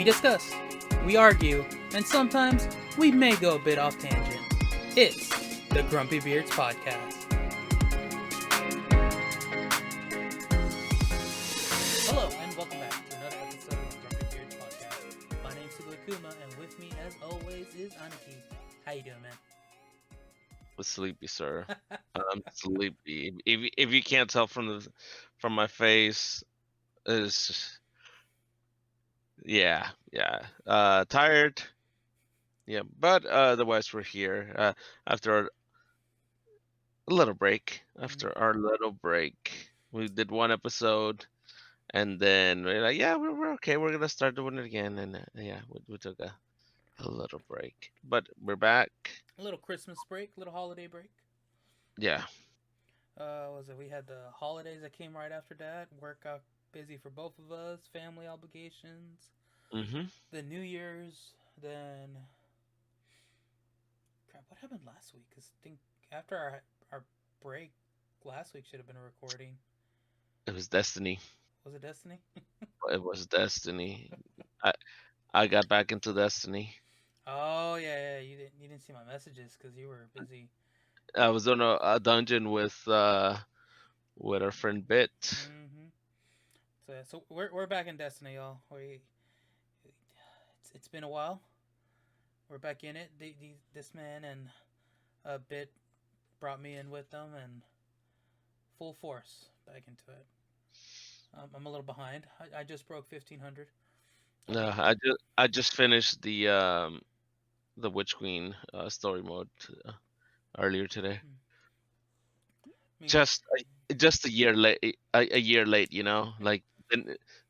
We discuss, we argue, and sometimes we may go a bit off tangent. It's the GrumpyBeards podcast. Hello, and welcome back to another episode of the GrumpyBeards podcast. My name's Kuma, and with me, as always, is Aniki. How you doing, man? Sleepy, sir. I'm sleepy. If you can't tell from my face, is yeah. Tired. Yeah, but otherwise we're here. After a little break. After our little break, we did one episode, and then we're like, yeah, we're okay. We're gonna start doing it again, and yeah, we took a little break, but we're back. A little Christmas break, a little holiday break. Yeah. Was it? We had the holidays that came right after that. Work got busy for both of us. Family obligations. Mhm. The New Year's. Then, crap. What happened last week? Cause I think after our break last week should have been a recording. It was destiny. Was it Destiny? It was destiny. I I got back into destiny. Oh yeah. You didn't see my messages because you were busy. I was on a dungeon with our friend Bit. Mm-hmm. So we're back in Destiny, y'all. It's been a while. We're back in it. This man and a Bit brought me in with them and full force back into it. I'm a little behind. I just broke 1500. I just finished the Witch Queen story mode earlier today. I mean, Just a year late. A year late, you know. Like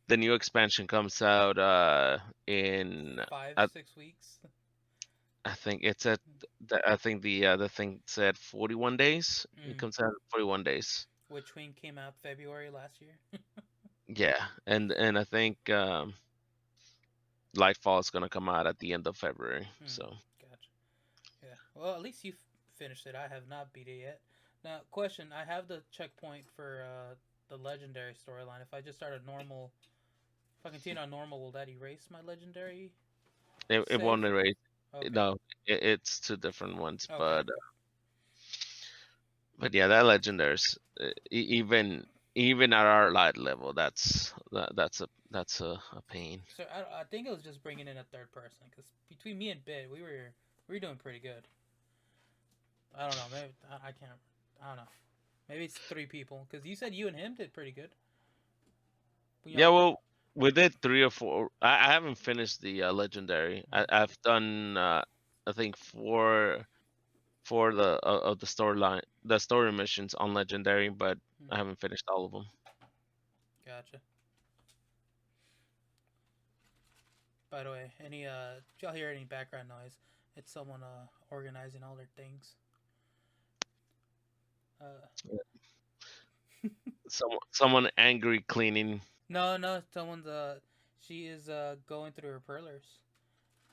the new expansion comes out in five, I, 6 weeks. I think it's at I think the thing said 41 days. It Mm. comes out in 41 days. Witch Queen came out February last year. Yeah, and I think Lightfall is gonna come out at the end of February. So Gotcha. Yeah. Well, at least you finished it. I have not beat it yet. Now, question: I have the checkpoint for the legendary storyline. If I just start a normal, if I continue on normal, will that erase my legendary it save? won't erase. Okay. No, it's two different ones, Okay. Okay. but yeah, that legendaries even at our light level, that's a pain. So I think it was just bringing in a third person because between me and Bit, we were doing pretty good. I don't know. Maybe I can't. I don't know. Maybe it's three people because you said you and him did pretty good. You Yeah, know. well, we did three or four. I haven't finished the legendary. I've done I think four of the story missions on legendary, but I Mm-hmm. haven't finished all of them. Gotcha. By the way, did y'all hear any background noise? It's someone organizing all their things. Uh, Someone angry cleaning. no, someone's she is going through her perlers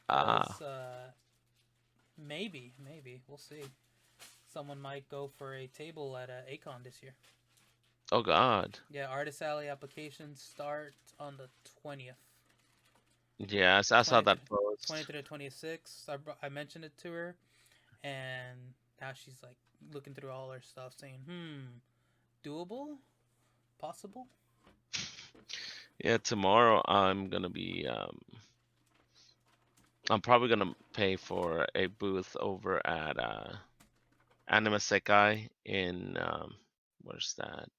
Ah, because maybe we'll see. Someone might go for a table at Acon this year. oh God. Yeah, Artist Alley applications start on the 20th. Yes, I saw 20th to, that post. 20th to 26th. I mentioned it to her, and now she's like looking through all her stuff, saying, doable? Possible? Yeah, tomorrow I'm probably gonna pay for a booth over at Anime Sekai in where's that?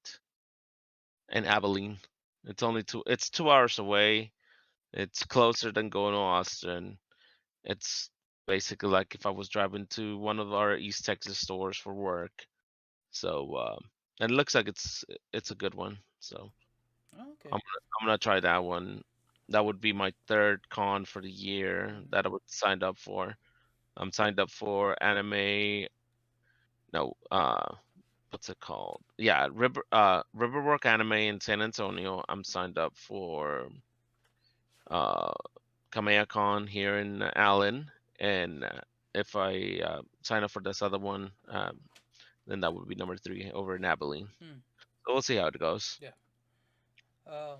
In Abilene. It's 2 hours away. It's closer than going to Austin. It's basically like if I was driving to one of our East Texas stores for work. So and it looks like it's a good one. So Oh, okay. I'm gonna try that one. That would be my third con for the year Mm-hmm. that I would signed up for. I'm signed up for anime. No, what's it called? Yeah, Riverwork Anime in San Antonio. I'm signed up for uh Con here in Allen, and if I sign up for this other one, then that would be number 3 over in Abilene. Hmm. So we'll see how it goes. Yeah. Um,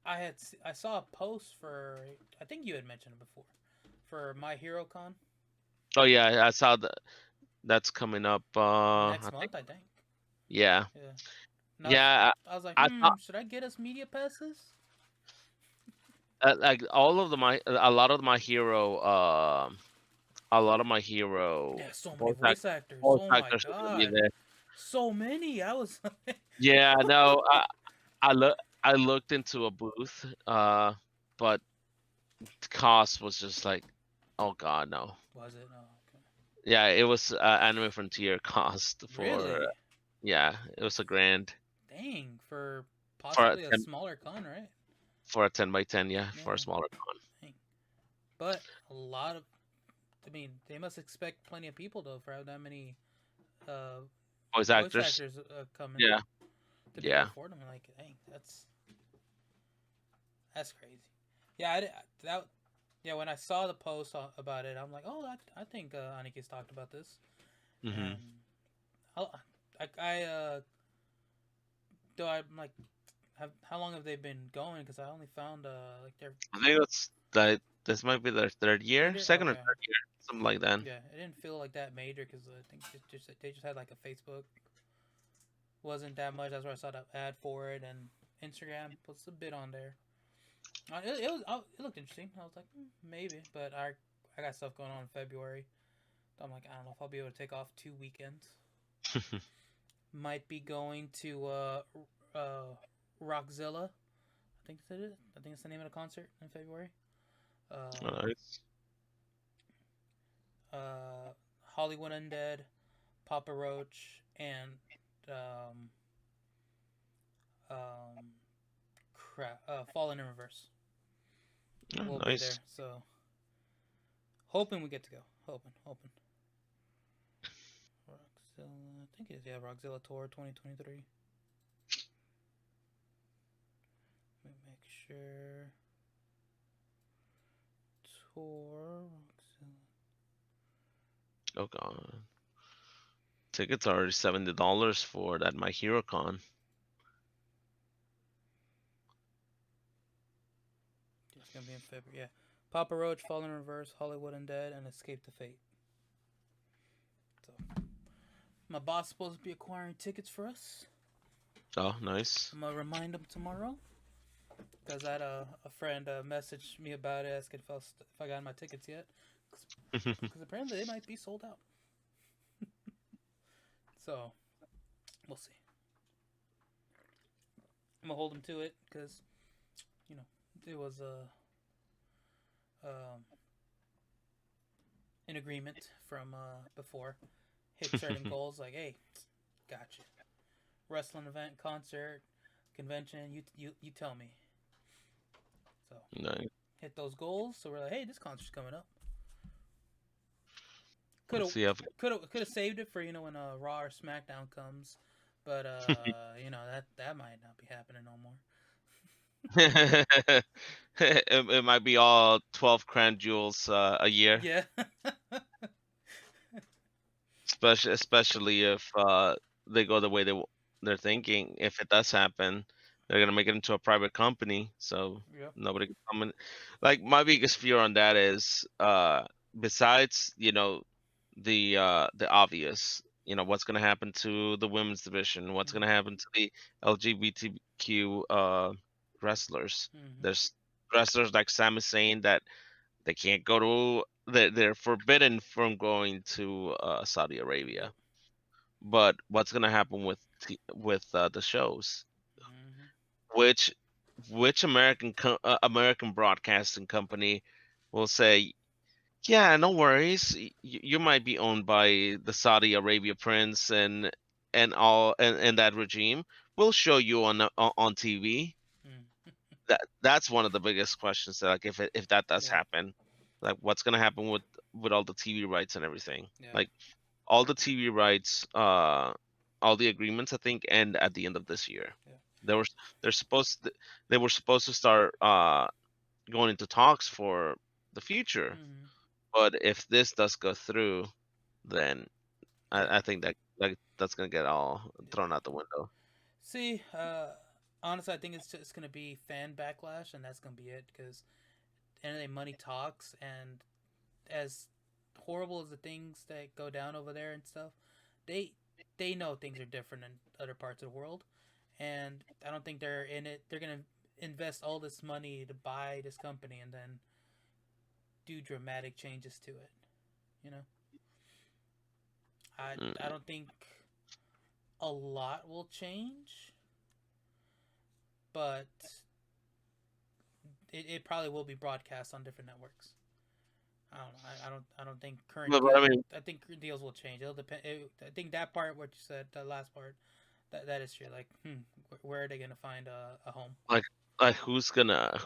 I saw a post for, I think you had mentioned it before, for My Hero Con Oh yeah, I saw that's coming up. next I think month, I think. yeah, Yeah. And yeah. I was like, I thought should I get us media passes? like all of the my a lot of my hero a lot of my Yeah, hero so many voice actors. voice Oh my actors are gonna be god, there. so many. I was. Yeah, no, I look I looked into a booth, but the cost was just like, oh god, no. Was it? Oh, okay. Yeah, it was Anime Frontier cost for Really? yeah, it was a grand Dang, for for a possibly a 10 smaller con, right? for a 10 by 10, yeah, for a Yeah. smaller con. Dang. But a lot of, I mean, they must expect plenty of people though for that many uh, Voice voice actors, actors coming yeah, to be able to yeah. afford them. Like, dang, that's crazy. Yeah, that yeah. When I saw the post about it, I'm like, oh, I think Aniki's talked about this, Hmm. and I, though I'm like, how long have they been going? Because I only found like their I think that's that. This might be their third third year, year. second or Okay, third year, something like that. yeah, it didn't feel like that major because I think they just had like a Facebook, wasn't that much. That's where I saw the ad for it, and Instagram was a bit on there. It was it looked interesting. I was like, maybe, but I got stuff going on in February. I'm like, I don't know if I'll be able to take off 2 weekends. Might be going to uh, Rockzilla. I think that's it. I think it's the name of the concert in February. Um, Nice. Hollywood Undead, Papa Roach, and um, um, Fallen in Reverse Oh, will be nice. there. So hoping we get to go. Hoping. Rockzilla, I think it is, yeah, Rockzilla Tour 2023. Let me make sure. Tour Rockzilla. Oh god, tickets are $70 for that My Hero Con. It's gonna be in February. Yeah, Papa Roach, Fallen in Reverse, Hollywood Undead, and Escape to Fate. So my boss is supposed to be acquiring tickets for us. Oh, nice. I'm gonna remind him tomorrow because I had a friend message me about it, asking if I got my tickets yet, because apparently they might be sold out. So we'll see. I'm gonna hold him to it because you know it was um, an agreement from before. Hit certain goals like, hey, gotcha. Wrestling event, concert, convention. You tell me. So Nice. hit those goals. So we're like, hey, this concert's coming up. Could Let's have see if could have saved it for when Raw or SmackDown comes, but that might not be happening no more. it might be all 12 crown jewels a year, Yeah. especially if they go the way they're thinking. If it does happen, they're gonna make it into a private company, so Yep. nobody can come in. Like my biggest fear on that is besides the obvious, what's gonna happen to the women's division, what's gonna Mm-hmm. happen to the LGBTQ wrestlers. Mm-hmm. There's wrestlers like Sam is saying that they can't go to they're forbidden from going to Saudi Yep. Arabia. But what's gonna happen with the shows? Mm-hmm. Which American broadcasting company will say, yeah, no worries. You might be owned by the Saudi Arabia prince and that regime. We'll show you on TV. Mm. That's one of the biggest questions. That, like, if that does Yeah. happen, like, what's gonna happen with all the TV rights and everything? Yeah. Like, all the TV rights, all the agreements, I think, end at the end of this year. Yeah. They were they're supposed to, they were supposed to start going into talks for the future, Mm-hmm. but if this does go through, then Yeah. I think that that's gonna get all Yeah. thrown out the window. See, honestly, I think it's just gonna be fan backlash, and that's gonna be it. Because end of the day, money talks, and as horrible as the things that go down over there and stuff, they they know things are different in other parts of the world, and I don't think they're in it. They're gonna invest all this money to buy this company and then do dramatic changes to it. You know, I Mm, don't think a lot will change, but it probably will be broadcast on different networks. I don't know. I don't think current but I deal. mean, I think deals will change. It'll depend. I think that part, what you said, the last part, that is true. Like, where are they gonna find a home? like who is going to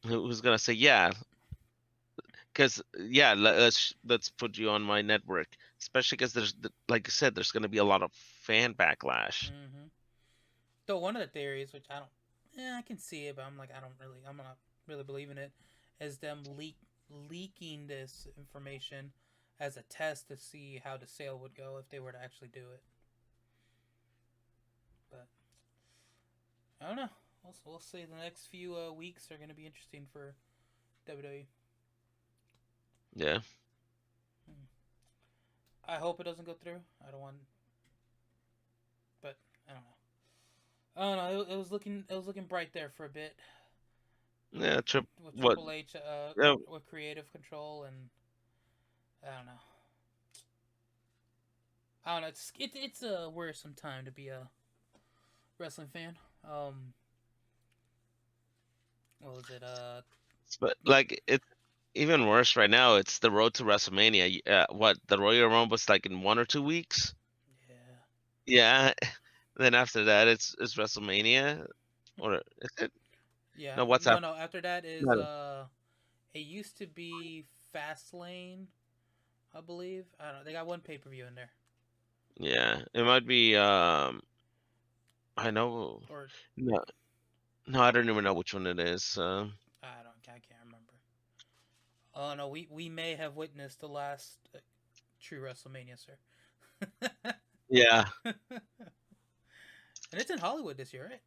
who's gonna say yeah? Because yeah, let's put you on my network, especially because like I said, there's gonna be a lot of fan backlash. Mm-hmm. So one of the theories, which I don't, I can see it, but I'm not really believing it, is them leaking this information as a test to see how the sale would go if they were to actually do it. But I don't know. We'll see. The next few weeks are going to be interesting for WWE. Yeah, Hmm. I hope it doesn't go through. I don't want, but I don't know. I don't know. It was looking bright there for a bit yeah. with What? Triple H Yeah, with creative control, and I don't know. I don't know. It's a worrisome time to be a wrestling fan. What was it? but like it's even worse right now. It's the road to WrestleMania. What the Royal Rumble's like in 1 or 2 weeks. Yeah. Yeah. Then after that, it's WrestleMania, or is it? Yeah. No, what's No, up? no. After that is No. it used to be Fastlane, I believe. I don't know. They got one pay per view in there, Yeah, it might be. I know. or No, no, I don't even know which one it is. I can't remember. Oh no, we may have witnessed the last true WrestleMania, sir. Yeah, And it's in Hollywood this year, right?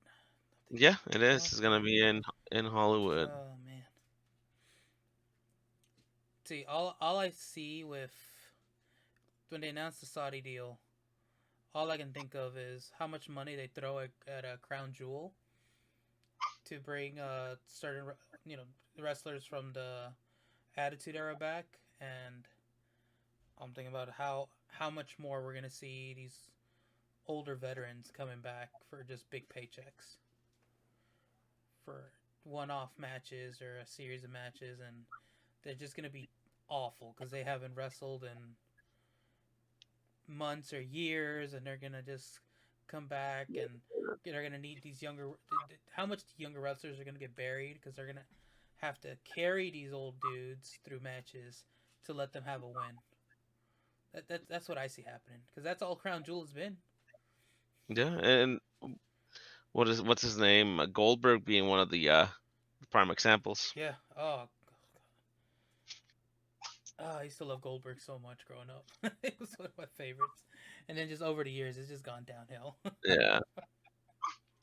yeah, it is. It's Okay. gonna be in Hollywood. Oh man. See, all I see with when they announced the Saudi deal, all I can think of is how much money they throw at a crown jewel to bring certain wrestlers from the Attitude Era back, and I'm thinking about how much more we're gonna see these older veterans coming back for just big paychecks for one-off matches or a series of matches, and they're just gonna be awful because they haven't wrestled in months or years, and they're gonna just come back, and they're gonna need these younger. How much the younger wrestlers are gonna get buried because they're gonna have to carry these old dudes through matches to let them have a win. That's what I see happening because that's all Crown Jewel has been. Yeah, and what's his name? Goldberg being one of the prime examples. Yeah. Oh, I used to love Goldberg so much growing up. It was one of my favorites, and then just over the years, it's just gone downhill. Yeah,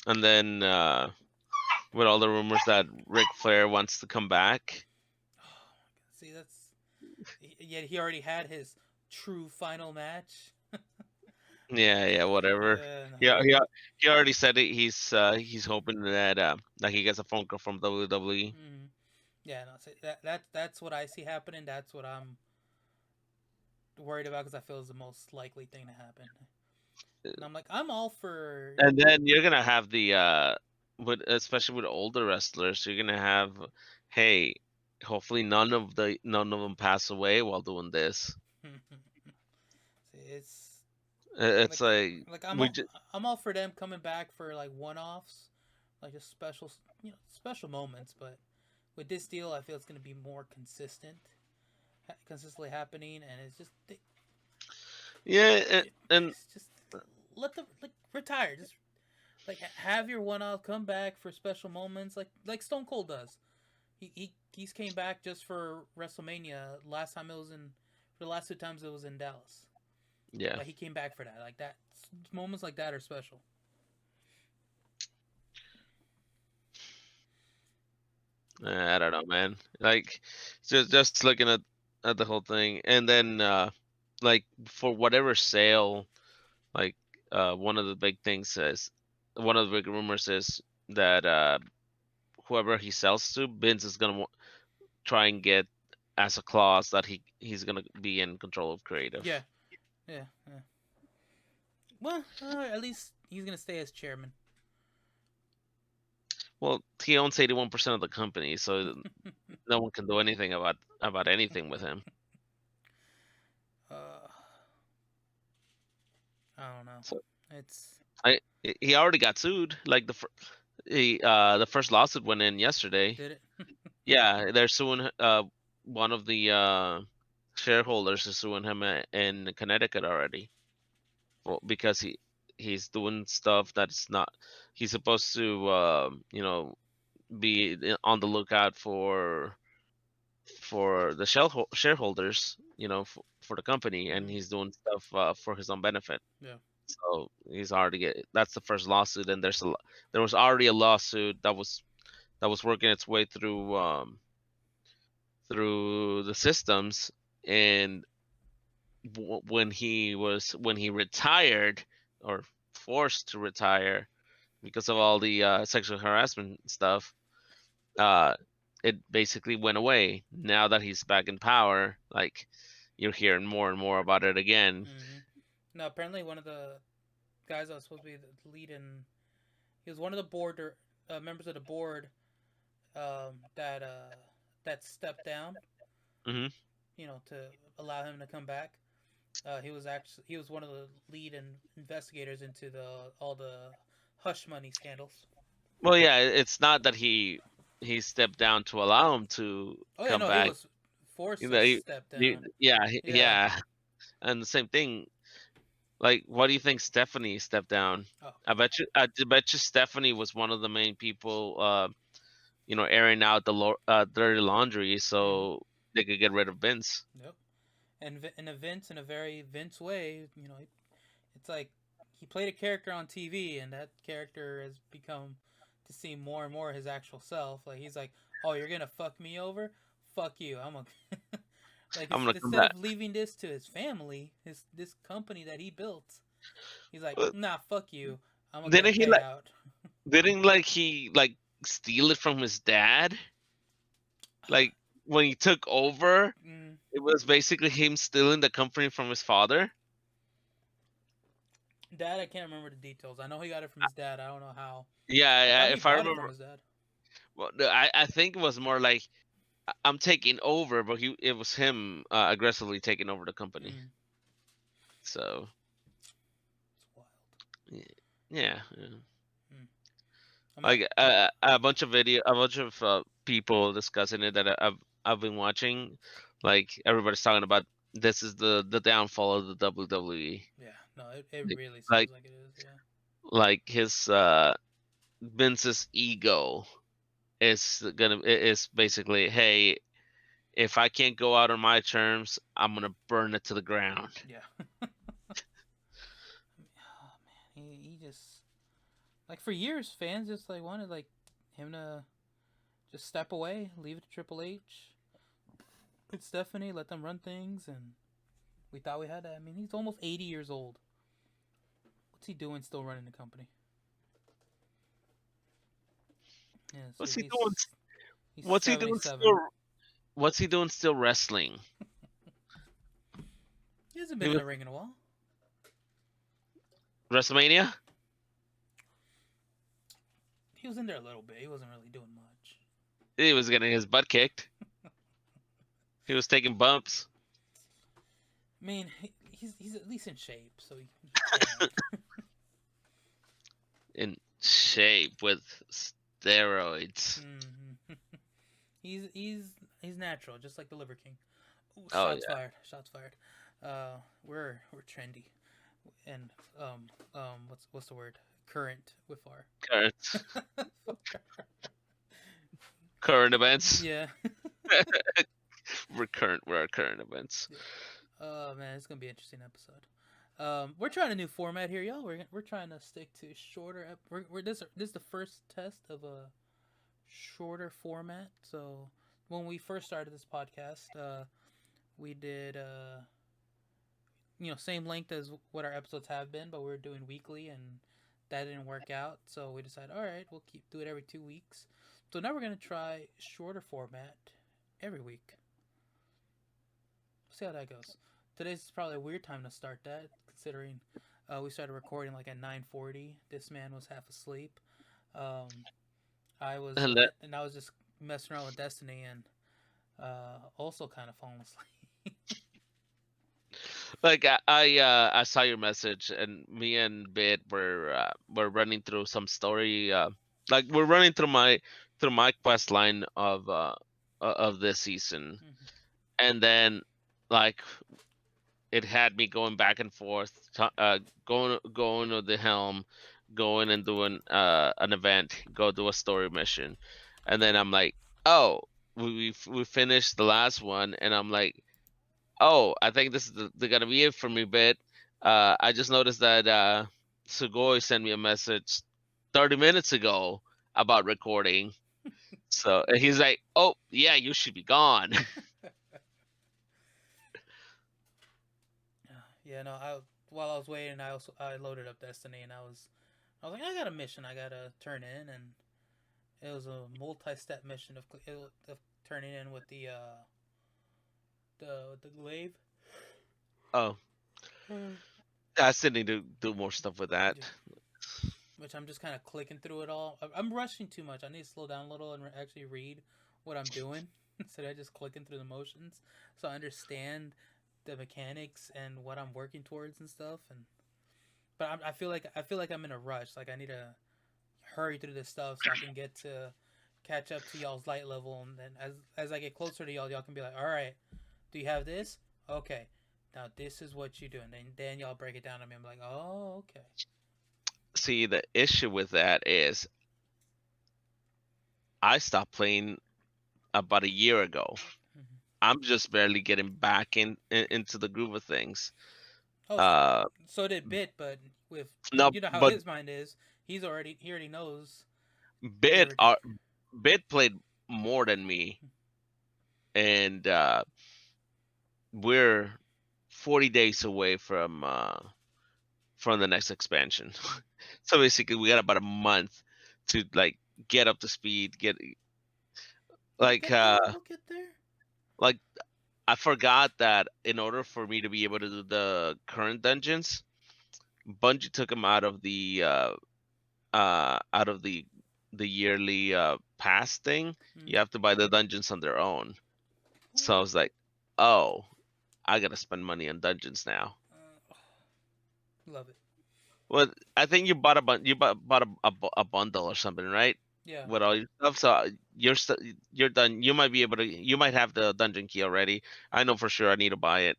and then with all the rumors that Ric Flair wants to come back. See, that's yet he already had his true final match. Yeah, yeah, whatever. No. Yeah, he already said it. He's hoping that he gets a phone call from WWE. Mm. Yeah, no. See, that's what I see happening. That's what I'm worried about because I feel is the most likely thing to happen. And I'm like, I'm all for. And then you're gonna have the with especially with older wrestlers, you're gonna have, hey, hopefully none of them pass away while doing this. See, it's It's like like like we just I'm all for them coming back for like one-offs, like just special moments. But with this deal, I feel it's gonna be more consistently happening, and it's just yeah, and it's just let them like retire. Just like have your one-off come back for special moments, like Stone Cold does. He's came back just for WrestleMania. Last time it was in, for the last two times it was in Dallas. Yeah. Like he came back for that. Like that moments like that are special. I don't know, man. Like, just looking at the whole thing, and then like for whatever sale, like one of the big things says, one of the big rumors is that whoever he sells to, Vince is gonna try and get as a clause that he's gonna be in control of creative. Yeah, yeah, yeah. Well, at least he's gonna stay as chairman. Well, he owns 81% of the company, so no one can do anything about anything with him. uh, I don't know. So It's he already got sued. Like the first lawsuit went in yesterday. did it. Yeah, they're suing one of the shareholders is suing him in Connecticut already. Well, because he's doing stuff that's not he's supposed to be on the lookout for the shareholders, for the company, and Mm, he's doing stuff for his own benefit. yeah. So he's already that's the first lawsuit, and there was already a lawsuit that was working its way through the systems, and when he retired, or forced to retire because of all the sexual harassment stuff, uh, it basically went away. Now that he's back in power, like you're hearing more and more about it again. Mm-hmm. No, apparently one of the guys that was supposed to be the lead in, he was one of the board members of the board that stepped down. Hmm. To allow him to come back. He was one of the lead investigators into the all the hush money scandals. Well, yeah, it's not that he stepped down to allow him to Oh yeah, come no, he back. was forced You to know, step down. yeah, Yeah. yeah, and the same thing. Like, what do you think Stephanie stepped down? Oh I bet you Stephanie was one of the main people, airing out the dirty laundry yeah. Mm-hmm. so they could get rid of Vince. Yep. And in a Vince, in a very Vince way, it's like he played a character on TV, and that character has become to seem more and more his actual self. Like he's like, "Oh, you're gonna fuck me over? Fuck you! I'm a." Like I'm gonna come instead back. of leaving this to his family, this company that he built, he's like, But "Nah, fuck you! I'm gonna get a didn't he like payout." didn't like he like steal it from his dad? Like when he took over, Mm, it was basically him stealing the company from his father. dad, I can't remember the details. I know he got it from his dad. I don't know how. Yeah, I thought he if I bought it from remember, his dad. well, no, I think it was more like I'm taking over, but it was him aggressively taking over the company. Mm, So it's wild. y- yeah, yeah. Mm. I'm at. Like a bunch of people discussing it that I've been watching. Like everybody's talking about this is the downfall of the WWE. Yeah, no, it really Like seems like it is. Yeah. like his Vince's ego is basically, hey, if I can't go out on my terms, I'm gonna burn it to the ground. Yeah. Oh man, he just like for years fans just like wanted like him to just step away, leave it to Triple H. It's Stephanie, let them run things, and we thought we had that. I mean, he's almost 80 years old. What's he doing still running the company? Yeah, What's see, he doing? he's What's he doing still? 77. What's he doing still wrestling? He hasn't He been in was the ring in a while. WrestleMania. He was in there a little bit. He wasn't really doing much. He was getting his butt kicked. He was taking bumps. I mean, he's at least in shape, so he can. In shape with steroids. Mm-hmm. He's natural, just like the Liver King. Ooh, Oh shots yeah, fired! Shots fired. We're trendy, and what's the word? Current with our current current events. yeah. We're our current events. Yeah. Oh man, it's gonna be an interesting episode. We're trying a new format here, y'all. We're trying to stick to shorter. This is the first test of a shorter format. So when we first started this podcast, we did same length as what our episodes have been, but we were doing weekly, and that didn't work out. So we decided, all right, we'll do it every 2 weeks. So now we're gonna try shorter format every week. See how that goes. Today's probably a weird time to start that, considering we started recording like at 9:40. This man was half asleep. Um, I was And that, and I was just messing around with Destiny and also kind of falling asleep. like I saw your message, and me and Bit were running through some story. Like we're running through my quest line of this season, Mhm. and then like it had me going back and forth, going to the helm, going and doing an event, go do a story mission, and then I'm like, oh, we finished the last one, and I'm like, oh, I think this is gonna be it for me, Bit. I just noticed that Sugoi sent me a message 30 minutes ago about recording. So and he's like, "Oh, yeah, you should be gone." Yeah, no. While I was waiting, I loaded up Destiny, and I was like, I got a mission I gotta turn in, and it was a multi-step mission of turning in with the glaive. Oh, Mm. I still need to do more stuff with that. Yeah, which I'm just kind of clicking through it all. I'm rushing too much. I need to slow down a little and actually read what I'm doing instead of just clicking through the motions, so I understand the mechanics and what I'm working towards and stuff. And but I feel like I'm in a rush. Like I need to hurry through this stuff so I can get to catch up to y'all's light level, and then as I get closer to y'all can be like, all right, do you have this? Okay, now this is what you do, and then y'all break it down to me. I'm like, oh, okay. See, the issue with that is I stopped playing about a year ago. Mm-hmm. I'm just barely getting back into the groove of things. Oh, Uh, so did Bit, but with no, you know how but his mind is. He already knows Bit everything. are Bit played more than me, and we're 40 days away from the next expansion. So basically, we got about a month to like get up to speed. Get We'll like get there. We'll get there. like I forgot that in order for me to be able to do the current dungeons, Bungie took them out of the yearly pass thing. You Mm. have to buy the dungeons on their own. So I Oh, was like, oh, I gotta spend money on dungeons now. love it. Well, I think you bought bought a bundle or something, right? Yeah. With all your stuff, so you're done. You might be able to. You might have the dungeon key already. I know for sure. I need to buy it.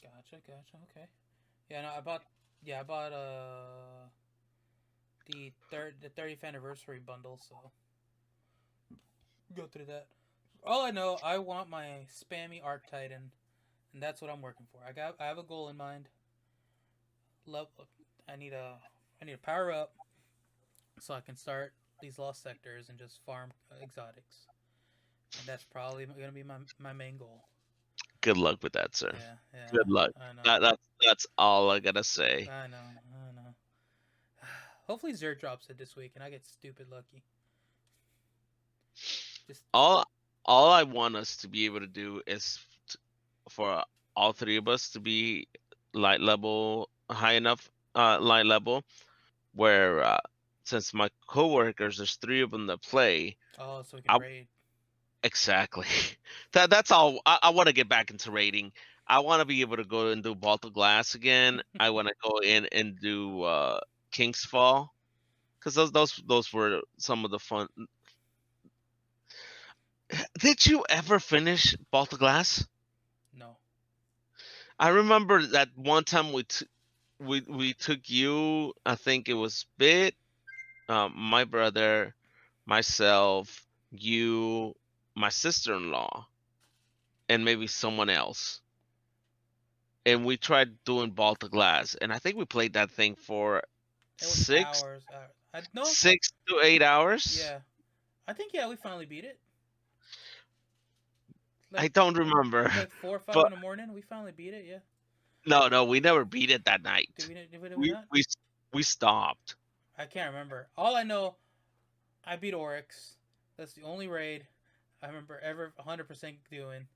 Gotcha. Gotcha. Okay. Yeah. No, I bought. Yeah, I bought the 30th anniversary bundle. So go through that. All I know, I want my spammy Arc Titan, and that's what I'm working for. I have a goal in mind. Love. I need a I need to power up so I can start these lost sectors and just farm exotics, and that's probably gonna be my main goal. Good luck with that, sir. Yeah. Yeah. Good luck. I know. That's all I gotta say. I know. I know. Hopefully Zerg drops it this week and I get stupid lucky. Just All all I want us to be able to do is for all three of us to be light level high enough light level where since my coworkers there's three of them that play. oh, so we can I raid. exactly. That's all. I want to get back into raiding. I want to be able to go and do Vault of Glass again. I want to go in and do King's Fall because those were some of the fun. Did you ever finish Vault of Glass? No. I remember that one time we took you. I think it was Bit, my brother, myself, you, my sister-in-law, and maybe someone else. and we tried doing Baltic Glass, and I think we played that thing for It was six hours. I no. 6 to 8 hours. Yeah. I think we finally beat it. I Like don't remember, like 4 or 5 but in the morning. We finally beat it. Yeah. no, we never beat it that Did night. we? Did we We not? we we stopped. I can't remember. All I know, I beat Oryx. That's the only raid I remember ever 100% doing.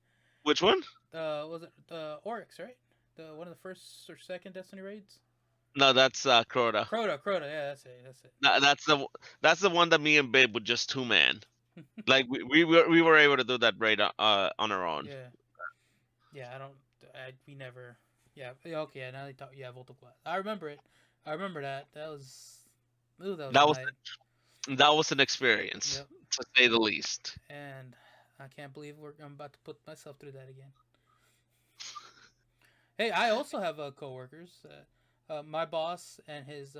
Which one? Was it Oryx, right? The one of the first or second Destiny raids. No, that's Crota. Crota. Yeah, that's it. That's it. That's the one that me and Babe with just 2 man. Like we were able to do that raid on our own. Yeah. Yeah. I don't. We never. Yeah. Okay. Yeah, now they talk. Yeah, Volta Class. I remember it. I remember that. That was. Ooh, that was a That was night. that was an experience, Yep. to say the least. And I can't believe I'm about to put myself through that again. Hey, I also have coworkers. My boss and his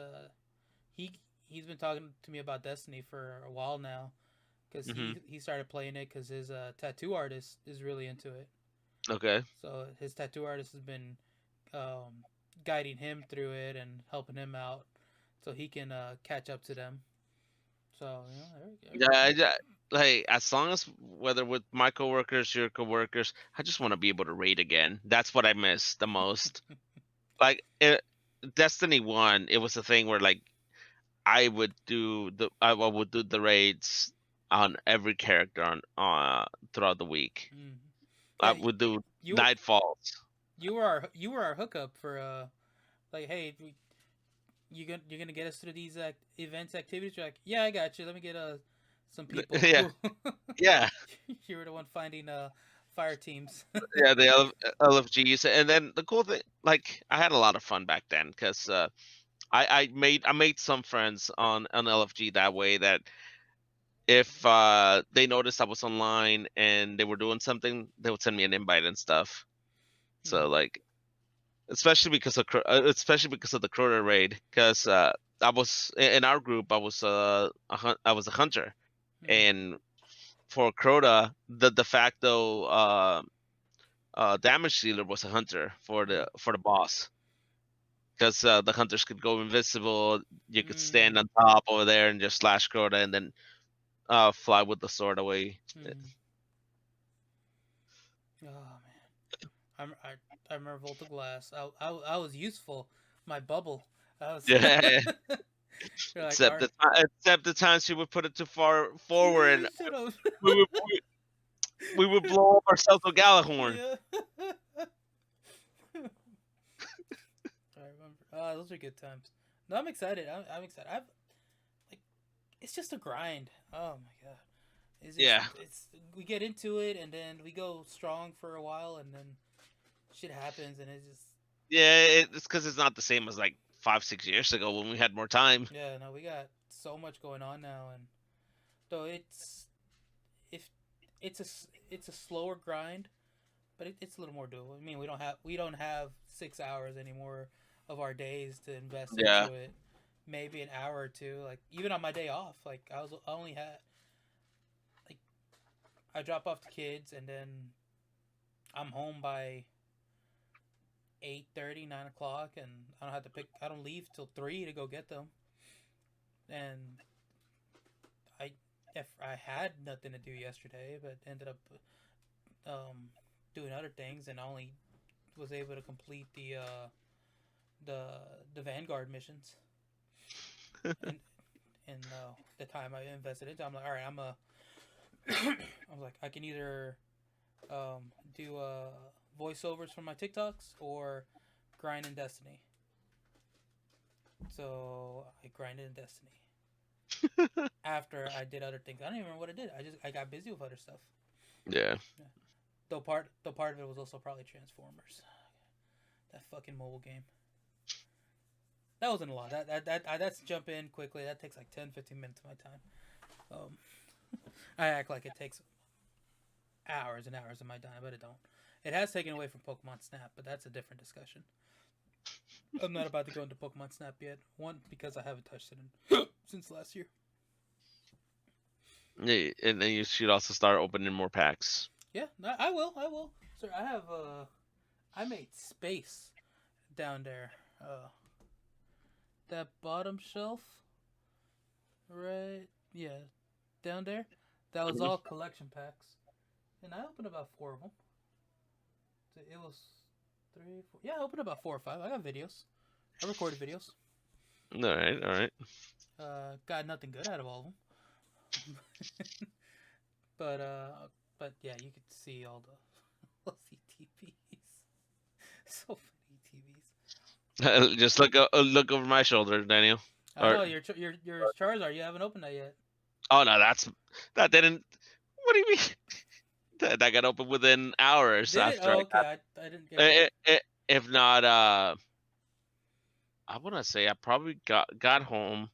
he he's been talking to me about Destiny for a while now because Hmm. he started playing it because his tattoo artist is really into it. Okay. So his tattoo artist has been um, guiding him through it and helping him out so he can catch up to them. So there we Yeah, go. like as long as whether with my coworkers, your coworkers, I just want to be able to raid again. That's what I miss the most. Like Destiny 1, it was a thing where like I would do the raids on every character on throughout the week. Mm. I Yeah, would do you nightfalls. you were our hookup for like hey you're gonna get us through these events activities. You're like yeah I got you. Let me get some people Yeah, who yeah, you were the one finding fire teams. yeah. The LFGs, and then the cool thing, like I had a lot of fun back then because I made some friends on LFG that way that if they noticed I was online and they were doing something, they would send me an invite and stuff. So Mm, like, especially because of the Crota raid, because I was in our group, I was a hunter, mm, and for Crota, the de facto damage dealer was a hunter mm, for the boss, because the hunters could go invisible. You could mm, stand on top over there and just slash Crota, and then fly with the sword away. mm. Oh man, I remember Volta Glass. I was useful. My bubble. I was. Yeah. You're like, all Except right. except the times she would put it too far forward, and Shut up. we would we, we would blow up ourselves with Galahorn. Yeah. I remember. Those are good times. No, I'm excited. I'm excited. I've like, it's just a grind. Oh my god. Yeah, It's we get into it and then we go strong for a while and then shit happens and it's just yeah. It's because it's not the same as like 5 6 years ago when we had more time. yeah no we got so much going on now and though if it's a slower grind but it's a little more doable. I mean we don't have 6 hours anymore of our days to invest Yeah, into it. Maybe an hour or two. Like even on my day off, like I only had like I drop off the kids and then I'm home by 8:30, 9 o'clock, and I don't have to pick. I don't leave till 3 to go get them. And I, if I had nothing to do yesterday, but ended up um, doing other things, and I only was able to complete the the Vanguard missions. And the time I invested into, I'm like, all right, I was like, I can either do voiceovers for my TikToks or grind in Destiny. So I grinded in Destiny. After I did other things, I don't even remember what I did. I got busy with other stuff. yeah, Yeah. Though part of it was also probably Transformers. That fucking mobile game. That wasn't a lot. That's jump in quickly. That takes like 10, 15 minutes of my time. I act like it takes hours and hours of my time, but it don't. It has taken away from Pokemon Snap, but that's a different discussion. I'm not about to go into Pokemon Snap yet. One, because I haven't touched it since last year. yeah. And then you should also start opening more packs. Yeah, I will. Sir, I made space down there. That bottom shelf, right? Yeah, down there. That was Mhm. all collection packs, and I opened about 4 of them. So it was 3, 4. Yeah, I opened about 4 or 5. I got videos. I recorded videos. All right, all right. Got nothing good out of all of them. but uh, but yeah, you could see all the TVs. So funny TVs. Just look over my shoulder, Daniel. I Or know your Charizard. You haven't opened that yet. oh no, that didn't. What do you mean? That got open within hours Did it? after Oh, I okay. got. I didn't get it. If not, I want to say I probably got home,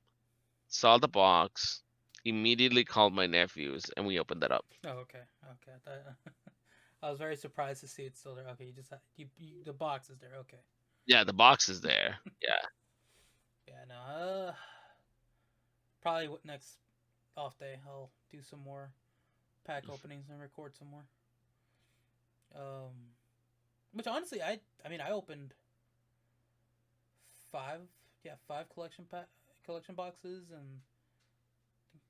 saw the box, immediately called my nephews, and we opened it up. Oh, okay. Okay. I was very surprised to see it still there. Okay, you just the box is there. Okay. Yeah, the box is there. Yeah. Yeah. No. Probably next off day I'll do some more pack openings and record some more. Um, which honestly I mean I opened 5, yeah, 5 collection boxes and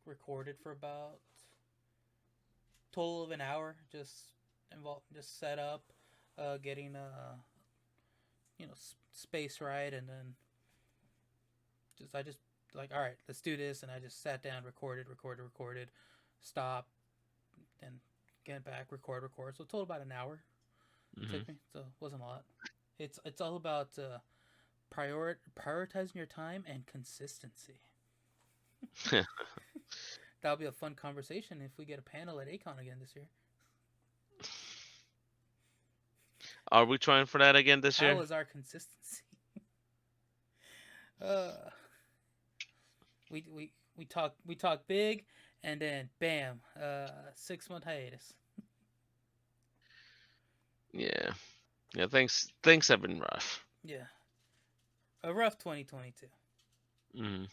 recorded for about total of an hour. Just set up, getting space right, and then I just like, all right, let's do this, and I just sat down, recorded, stop, then get back, record. So total about an hour it Hmm. took me. So it wasn't a lot. It's all about prioritizing your time and consistency. That'll be a fun conversation if we get a panel at Acon again this year. Are we trying for that again this How year? is our consistency? uh, we talk big, and then bam, 6 month hiatus. Yeah. Yeah. Things have been rough. Yeah, a rough 2022. Hmm.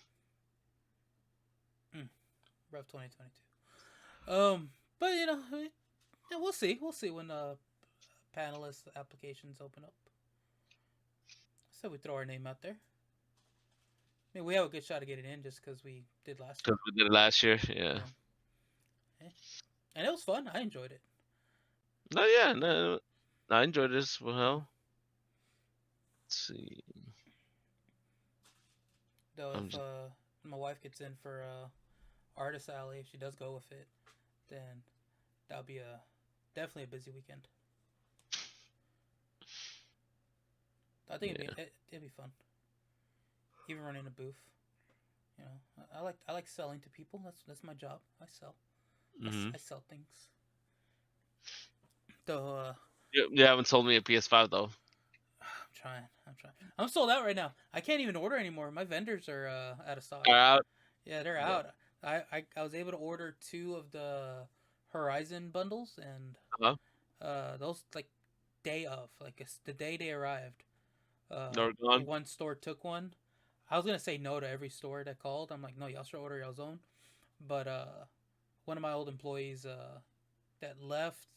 Rough 2022. But we'll see. We'll see when panelist applications open up. So we throw our name out there. I mean, we have a good shot of getting in just because we did last year. Because we did it last year. Yeah. Yeah. Yeah. And it was fun. I enjoyed it. No, yeah. No, I enjoyed this. Yeah. Well, let's see. Though I'm if just, my wife gets in for Artist Alley, if she does go with it, then that'll be definitely a busy weekend. I think yeah. it'd be fun. Even running a booth. I like selling to people. That's my job. I sell. Hmm. I sell things. Though You haven't sold me a PS5 though. I'm trying. I'm sold out right now. I can't even order anymore. My vendors are out of stock. All right. Yeah, they're Yeah. out. I was able to order 2 of the Horizon bundles, and Uh-huh. those like day of, like it's the day they arrived. They're gone. One store took one. I was gonna say no to every store that called. I'm like, no, y'all should order y'all's own. But one of my old employees that left,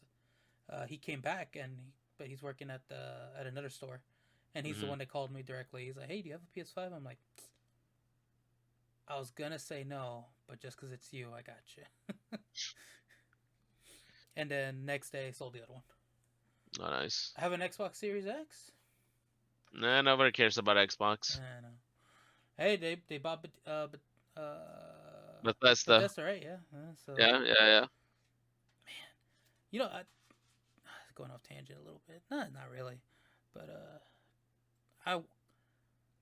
he came back, but he's working at another store, and he's the Hmm. one that called me directly. He's like, hey, do you have a PS5? I'm like, I was gonna say no, but just because it's you, I got you. And then next day, I sold the other one. Oh, nice. I have an Xbox Series X. Nah, nobody cares about Xbox. I know. Hey, they bought Bethesda. Bethesda, right? Yeah. So Yeah, yeah, yeah. man, I going off tangent a little bit. Not really, but I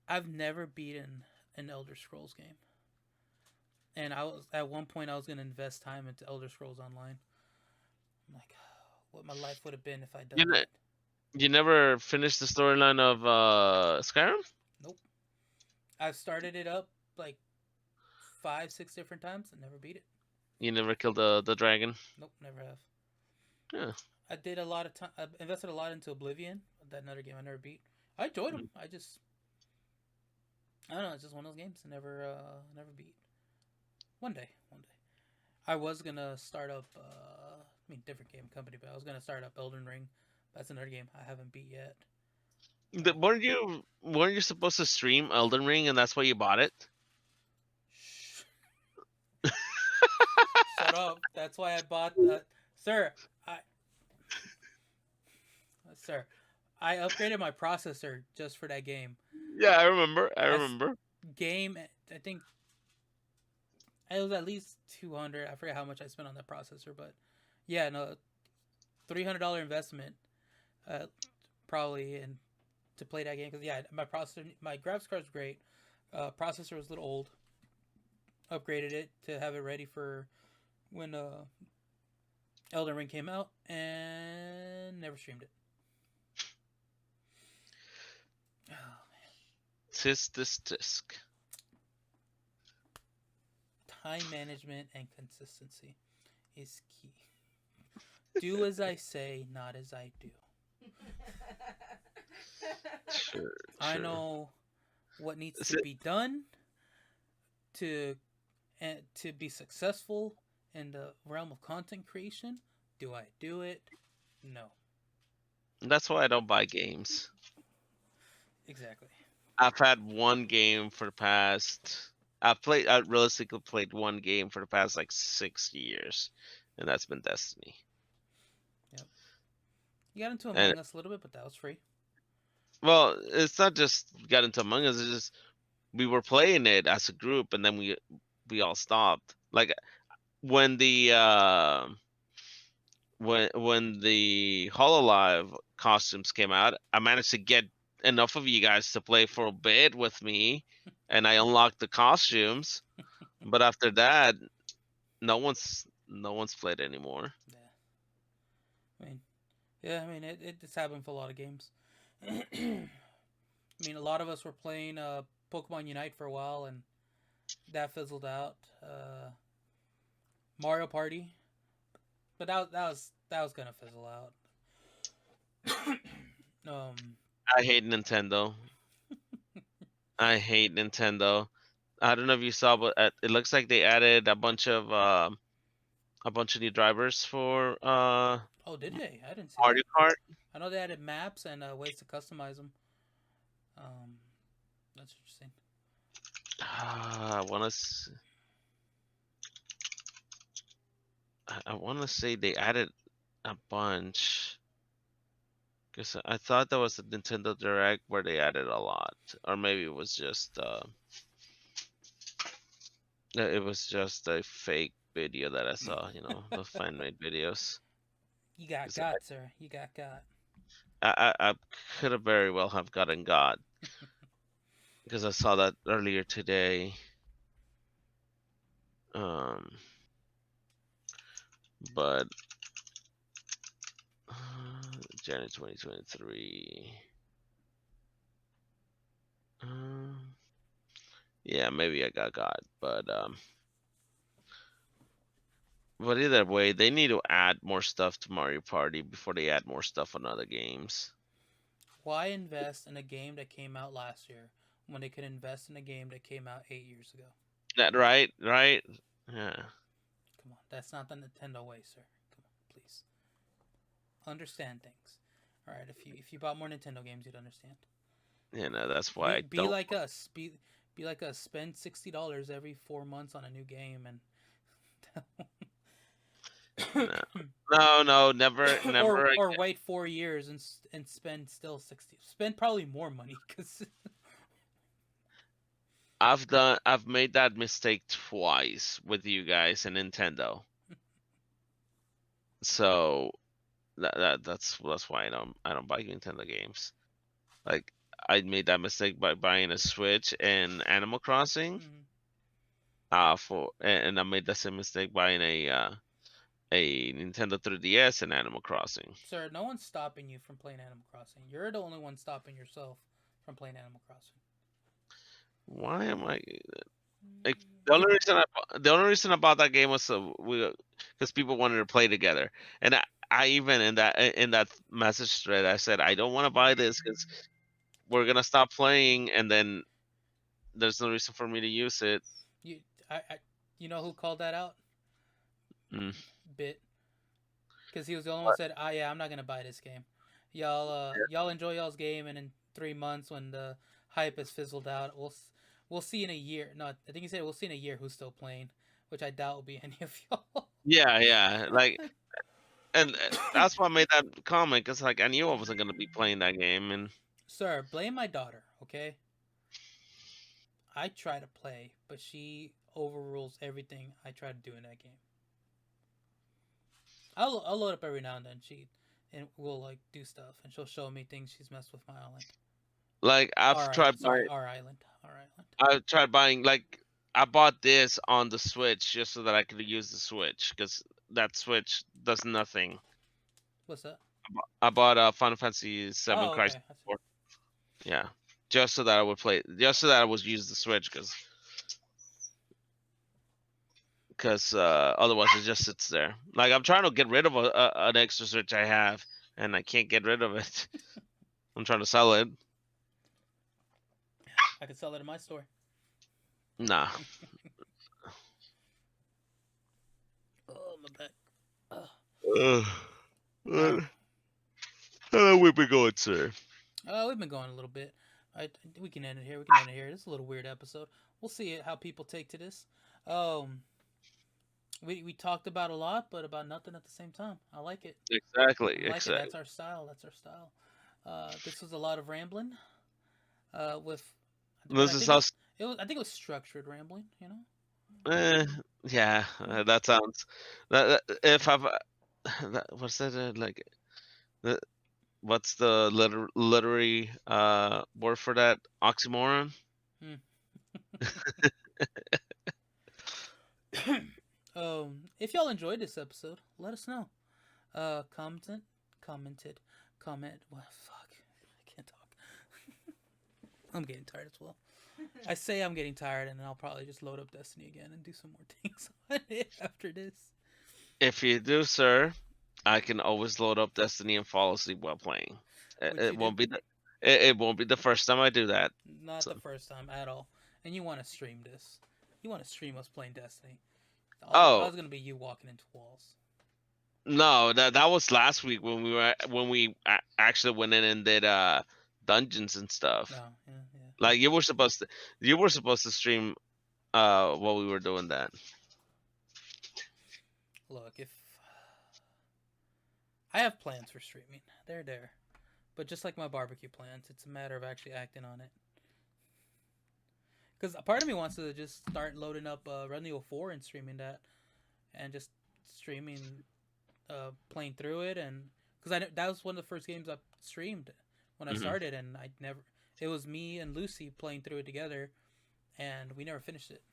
I've never beaten an Elder Scrolls game, and I was at one point I was gonna invest time into Elder Scrolls Online. I'm like, what my life would have been if I'd You done ne- that. you never finished the storyline of Skyrim? Nope. I've started it up like 5, 6 different times and never beat it. You never killed the dragon? Nope, never have. Yeah. I did a lot of time. I invested a lot into Oblivion. That another game I never beat. I enjoyed them. I don't know. It's just one of those games I never beat. One day. I was gonna start up. Different game company, but I was gonna start up Elden Ring. That's another game I haven't beat yet. Weren't you supposed to stream Elden Ring and that's why you bought it? Shh, shut up. That's why I bought. Sir, I sir, I upgraded my processor just for that game. Yeah, I remember. I That's remember. game. I think it was at least 200. I forget how much I spent on that processor, but yeah, no, $300 investment, uh, probably, and to play that game because yeah, my processor, my graphics card was great. Processor was a little old. Upgraded it to have it ready for when Elden Ring came out, and never streamed it. Oh, Tisk tisk tisk. time management and consistency is key. Do as I say, not as I do. Sure, I sure. know what needs Is to it- be done to to be successful in the realm of content creation. Do I do it? No. That's why I don't buy games. Exactly. I've had one game for the past. I realistically played one game for the past like 6 years, and that's been Destiny. Yep. You got into And Among Us a little bit, but that was free. well, it's not just got into Among Us. It's just we were playing it as a group, and then we all stopped. Like when the when the Hololive costumes came out, I managed to get enough of you guys to play for a bit with me, and I unlocked the costumes. But after that, no one's played anymore. Yeah. I mean, yeah. I mean, it's happened for a lot of games. I mean, a lot of us were playing Pokemon Unite for a while, and that fizzled out. Mario Party, but that was gonna fizzle out. um, I hate Nintendo. I hate Nintendo. I don't know if you saw, but it looks like they added a bunch of new drivers for oh, did they? I didn't see Mario that. Kart. I know they added maps and ways to customize them. Um, that's interesting. I want to. I want to say they added a bunch. Because I thought that was a Nintendo Direct where they added a lot, or maybe it was just a fake video that I saw. The fan made videos. You got 'Cause got, sir. You got. I could have very well have gotten God because I saw that earlier today. Um, but January 2023. Um, yeah, maybe I got God, but either way, they need to add more stuff to Mario Party before they add more stuff on other games. Why invest in a game that came out last year when they could invest in a game that came out 8 years ago? That right? Right? Yeah. Come on, that's not the Nintendo way, sir. Come on, please understand things. All right, if you bought more Nintendo games, you'd understand. That's why Be I be don't. like us. Be like us. Spend $60 every 4 months on a new game, and No, no, no, never, or never. or wait 4 years and spend still 60. Spend probably more money because I've made that mistake twice with you guys and Nintendo. So that's why I don't buy Nintendo games. Like I made that mistake by buying a Switch and Animal Crossing. And I made the same mistake buying a Nintendo 3DS and Animal Crossing. sir, no one's stopping you from playing Animal Crossing. You're the only one stopping yourself from playing Animal Crossing. Why am I like the only reason I bought that game was so because people wanted to play together, and I even in that message thread I said I don't want to buy this because we're gonna stop playing, and then there's no reason for me to use it. You, I you know who called that out? Mm. Bit, because he was the only one who said, "Ah, yeah, I'm not gonna buy this game. Y'all enjoy y'all's game, and then 3 months when the hype has fizzled out. We'll see in a year. No, I think he said we'll see in a year who's still playing, which I doubt will be any of y'all. Yeah, yeah. Like, and that's why I made that comment because like I knew I wasn't gonna be playing that game, and Sir, blame my daughter, okay? I try to play, but she overrules everything I try to do in that game. I'll load up every now and then. And we'll like do stuff, and she'll show me things she's messed with my island. like Our island, our island. I've tried buying like I bought this on the Switch just so that I could use the Switch because that Switch does nothing. What's that? I bought Final Fantasy Seven Oh, Crisis okay. I see. Core. Yeah, just so that I would play, just so that I would use the Switch because otherwise it just sits there. Like I'm trying to get rid of an extra Switch I have, and I can't get rid of it. I'm trying to sell it. I can sell it in my store. Nah. Oh, my back. Uh, how we've been going, sir? We've been going a little bit. We can end it here. We can end it here. This is a little weird episode. We'll see how people take to this. We talked about a lot, but about nothing at the same time. I like it. Exactly. I like Exactly. it. That's our style. That's our style. This was a lot of rambling. With, This is us. I think it was structured rambling. You know. Yeah, that sounds. If I've, what's that like? The, what's the literary word for that? Oxymoron. Hmm. If y'all enjoyed this episode, let us know. Commented. Comment. What? Fuck. I can't talk. I'm getting tired as well. I say I'm getting tired, and then I'll probably just load up Destiny again and do some more things on it after this. If you do, sir, I can always load up Destiny and fall asleep while playing. It won't be it won't be the first time I do that. Not the first time at all. And you want to stream this? You want to stream us playing Destiny? I was gonna be you walking into walls. No, that was last week when we actually went in and did dungeons and stuff. No, yeah. Like you were supposed to stream while we were doing that. Look, if I have plans for streaming, they're there. But just like my barbecue plans, it's a matter of actually acting on it. Because a part of me wants to just start loading up Resident Evil 4 and streaming that, and just streaming, playing through it, and because that was one of the first games I streamed when I started, and it was me and Lucy playing through it together, and we never finished it.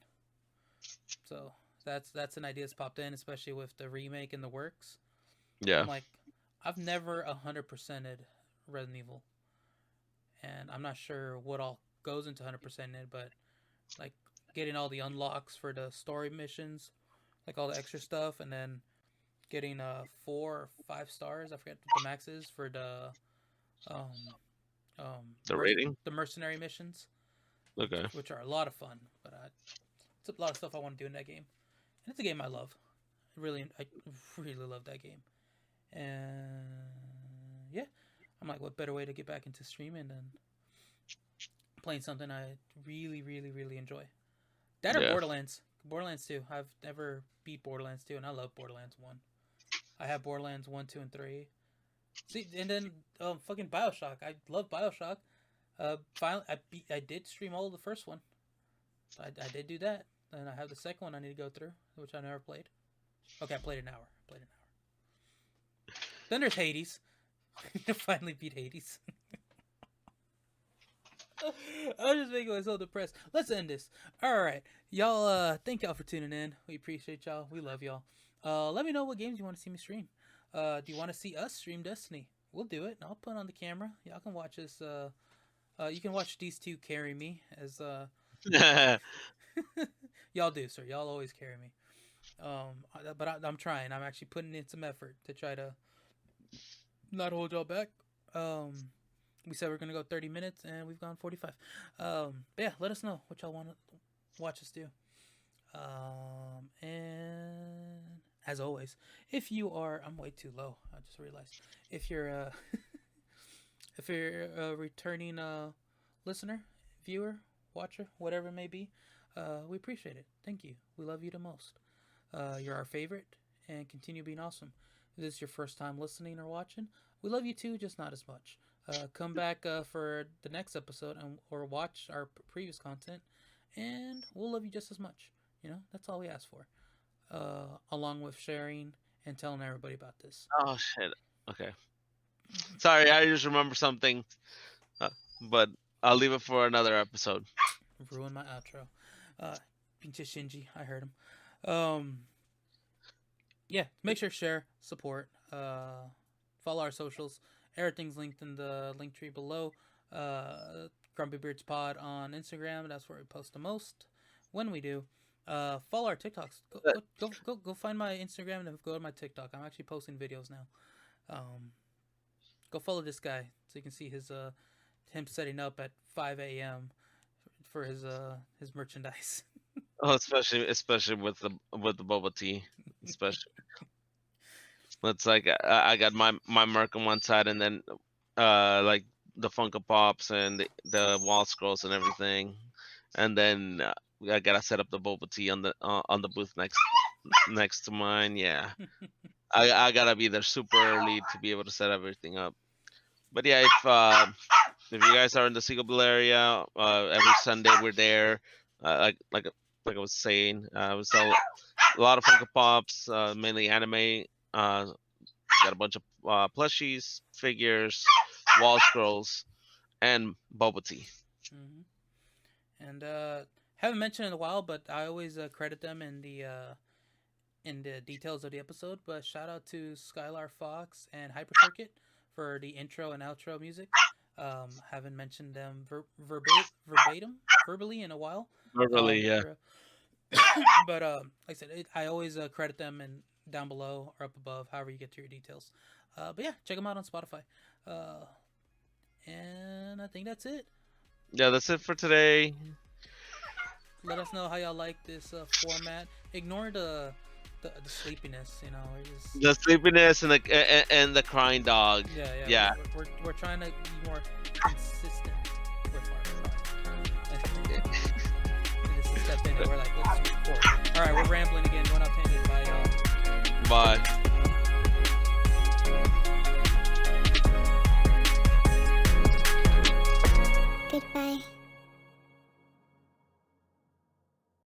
So that's an idea that's popped in, especially with the remake in the works. Yeah. I'm like, I've never 100%ed Resident Evil, and I'm not sure what all goes into 100% it, but like getting all the unlocks for the story missions, like all the extra stuff, and then getting 4 or 5 stars. I forget what the max is for the rating, the mercenary missions. Okay. Which are a lot of fun, but it's a lot of stuff I want to do in that game, and it's a game I love. I really love that game, and yeah, I'm like, what better way to get back into streaming than playing something I really, really, really enjoy? That or Borderlands. Borderlands 2. I've never beat Borderlands 2, and I love Borderlands 1. I have Borderlands 1, 2, and 3. See, and then fucking Bioshock. I love Bioshock. Finally, I did stream all of the first one. I did do that, and I have the second one I need to go through, which I never played. Okay, I played an hour. Then there's Hades. I finally beat Hades. I'm just making myself depressed. Let's end this. All right, y'all. Thank y'all for tuning in. We appreciate y'all. We love y'all. Let me know what games you want to see me stream. Do you want to see us stream Destiny? We'll do it. I'll put it on the camera. Y'all can watch us. You can watch these two carry me as y'all do, sir. Y'all always carry me. But I'm trying. I'm actually putting in some effort to try to not hold y'all back. We said we're gonna go 30 minutes, and we've gone 45. But yeah, let us know what y'all want to watch us do. And as always, if you are, I'm way too low. I just realized. If you're if you're a returning listener, viewer, watcher, whatever it may be, we appreciate it. Thank you. We love you the most. You're our favorite, and continue being awesome. If this is your first time listening or watching, we love you too, just not as much. Come back for the next episode or watch our previous content, and we'll love you just as much. That's all we ask for. Along with sharing and telling everybody about this. Oh shit. Okay. Sorry, I just remember something, but I'll leave it for another episode. Ruin my outro. Pinche Shinji, I heard him. Yeah, make sure to share, support, follow our socials. Everything's linked in the link tree below. GrumpyBeards Pod on Instagram. That's where we post the most. When we do, follow our TikToks. Go find my Instagram and go to my TikTok. I'm actually posting videos now. Go follow this guy so you can see him setting up at 5 a.m. for his merchandise. Oh, especially with the boba tea, especially. It's like I got my merc on one side, and then like the Funko Pops and the wall scrolls and everything, and then I gotta set up the boba tea on the booth next to mine. Yeah, I gotta be there super early to be able to set everything up. But yeah, if you guys are in the Seagull area, every Sunday we're there. Like I was saying, we sell a lot of Funko Pops, mainly anime. Got a bunch of plushies, figures, wall scrolls, and boba tea. Mm-hmm. And haven't mentioned in a while, but I always credit them in the details of the episode. But shout out to SkylarFox and HyperCircuit for the intro and outro music. Haven't mentioned them verbally in a while. Verbally, yeah. But like I said, I always credit them and down below or up above, however you get to your details. But yeah, check them out on Spotify. And I think that's it. Yeah, that's it for today. Let us know how y'all like this format. Ignore the sleepiness, The sleepiness and the crying dog. Yeah. We're trying to be more consistent with our and just to step in and we're like, let's support. All right, we're rambling again. Going out tangent. Bye, y'all. Bye.